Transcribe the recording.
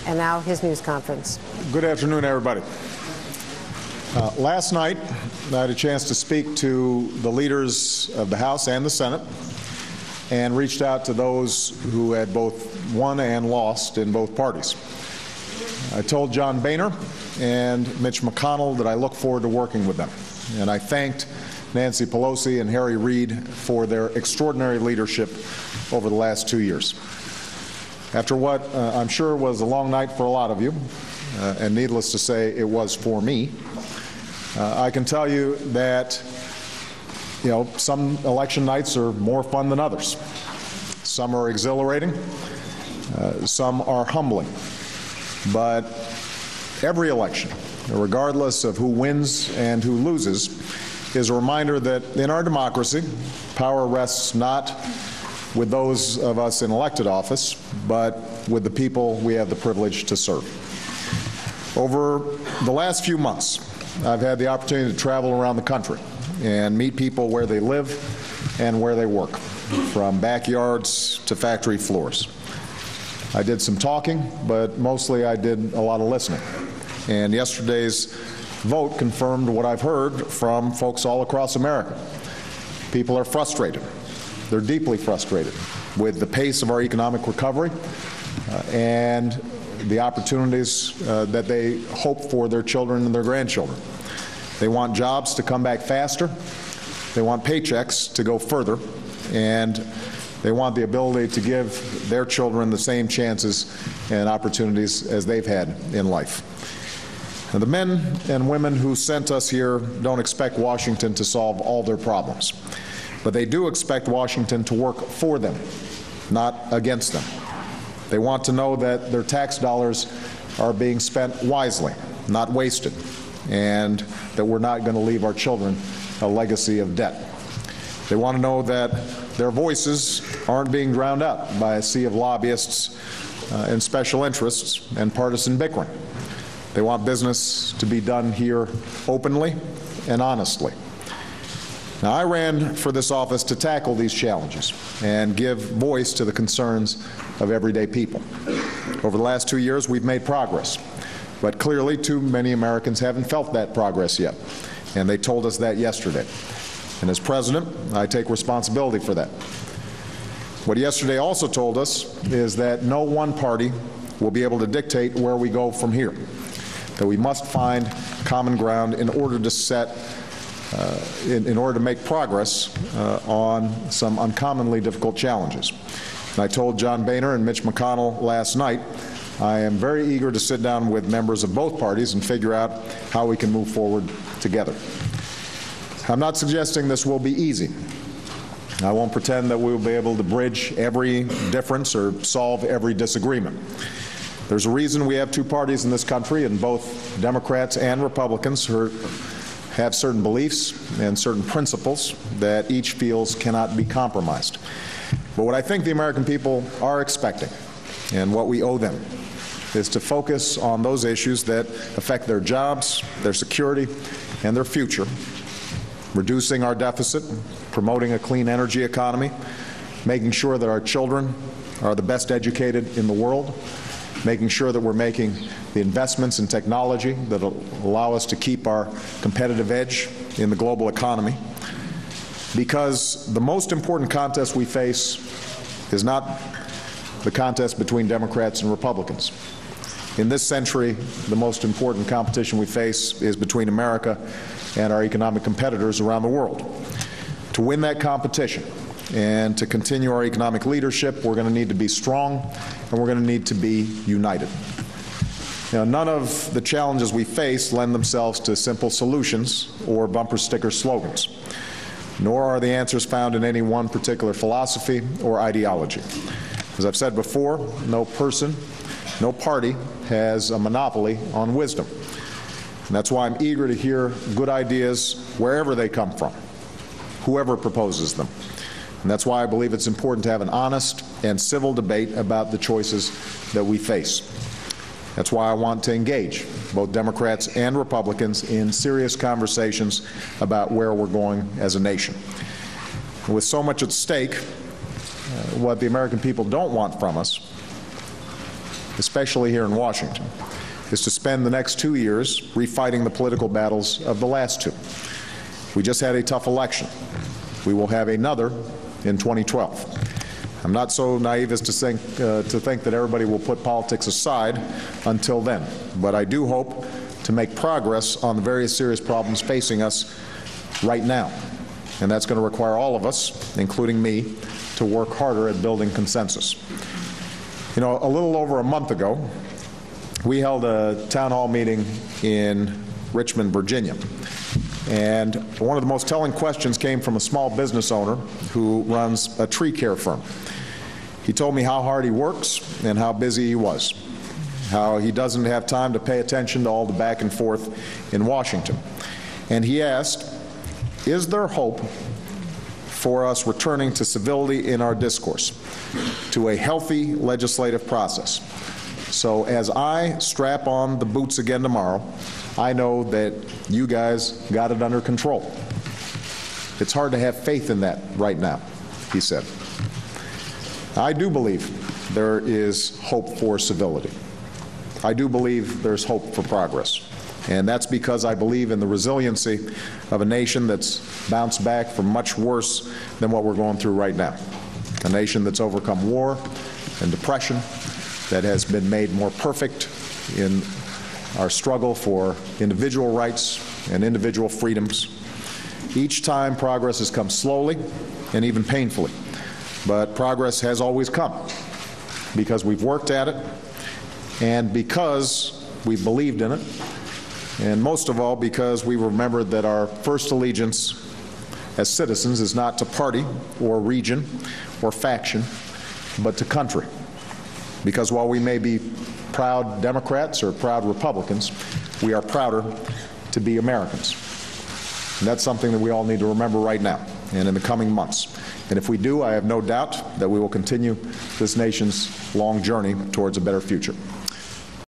And now his news conference. Good afternoon, everybody. Last night, I had a chance to speak to the leaders of the House and the Senate and reached out to those who had both won and lost in both parties. I told John Boehner and Mitch McConnell that I look forward to working with them. And I thanked Nancy Pelosi and Harry Reid for their extraordinary leadership over the last 2 years. After what I'm sure was a long night for a lot of you, and needless to say, it was for me, I can tell you that, some election nights are more fun than others. Some are exhilarating, some are humbling. But every election, regardless of who wins and who loses, is a reminder that in our democracy, power rests not with those of us in elected office, but with the people we have the privilege to serve. Over the last few months, I've had the opportunity to travel around the country and meet people where they live and where they work, from backyards to factory floors. I did some talking, but mostly I did a lot of listening. And yesterday's vote confirmed what I've heard from folks all across America. People are frustrated. They're deeply frustrated with the pace of our economic recovery and the opportunities that they hope for their children and their grandchildren. They want jobs to come back faster. They want paychecks to go further. And they want the ability to give their children the same chances and opportunities as they've had in life. Now, the men and women who sent us here don't expect Washington to solve all their problems. But they do expect Washington to work for them, not against them. They want to know that their tax dollars are being spent wisely, not wasted, and that we're not going to leave our children a legacy of debt. They want to know that their voices aren't being drowned out by a sea of lobbyists and special interests and partisan bickering. They want business to be done here openly and honestly. Now, I ran for this office to tackle these challenges and give voice to the concerns of everyday people. Over the last 2 years, we've made progress, but clearly too many Americans haven't felt that progress yet, and they told us that yesterday. And as president, I take responsibility for that. What yesterday also told us is that no one party will be able to dictate where we go from here, that we must find common ground in order to in order to make progress on some uncommonly difficult challenges. And I told John Boehner and Mitch McConnell last night I am very eager to sit down with members of both parties and figure out how we can move forward together. I'm not suggesting this will be easy. I won't pretend that we will be able to bridge every difference or solve every disagreement. There's a reason we have two parties in this country, and both Democrats and Republicans have certain beliefs and certain principles that each feels cannot be compromised. But what I think the American people are expecting, and what we owe them, is to focus on those issues that affect their jobs, their security, and their future, reducing our deficit, promoting a clean energy economy, making sure that our children are the best educated in the world, making sure that we're making the investments in technology that will allow us to keep our competitive edge in the global economy. Because the most important contest we face is not the contest between Democrats and Republicans. In this century, the most important competition we face is between America and our economic competitors around the world. To win that competition and to continue our economic leadership, we're going to need to be strong and we're going to need to be united. None of the challenges we face lend themselves to simple solutions or bumper sticker slogans, nor are the answers found in any one particular philosophy or ideology. As I've said before, no person, no party has a monopoly on wisdom. And that's why I'm eager to hear good ideas wherever they come from, whoever proposes them. And that's why I believe it's important to have an honest and civil debate about the choices that we face. That's why I want to engage both Democrats and Republicans in serious conversations about where we're going as a nation. With so much at stake, what the American people don't want from us especially here in Washington, is to spend the next 2 years refighting the political battles of the last 2. We just had a tough election. We will have another in 2012. I'm not so naive as to think that everybody will put politics aside until then, but I do hope to make progress on the various serious problems facing us right now. And that's going to require all of us, including me, to work harder at building consensus. You know, a little over a month ago, we held a town hall meeting in Richmond, Virginia. And one of the most telling questions came from a small business owner who runs a tree care firm. He told me how hard he works and how busy he was, how he doesn't have time to pay attention to all the back and forth in Washington. And he asked, is there hope for us returning to civility in our discourse, to a healthy legislative process? So as I strap on the boots again tomorrow, I know that you guys got it under control. It's hard to have faith in that right now, he said. I do believe there is hope for civility. I do believe there's hope for progress. And that's because I believe in the resiliency of a nation that's bounced back from much worse than what we're going through right now. A nation that's overcome war and depression, that has been made more perfect in our struggle for individual rights and individual freedoms. Each time progress has come slowly and even painfully, but progress has always come because we've worked at it and because we've believed in it, and most of all because we remembered that our first allegiance as citizens is not to party or region or faction, but to country. Because while we may be proud Democrats or proud Republicans, we are prouder to be Americans. And that's something that we all need to remember right now and in the coming months. And if we do, I have no doubt that we will continue this nation's long journey towards a better future.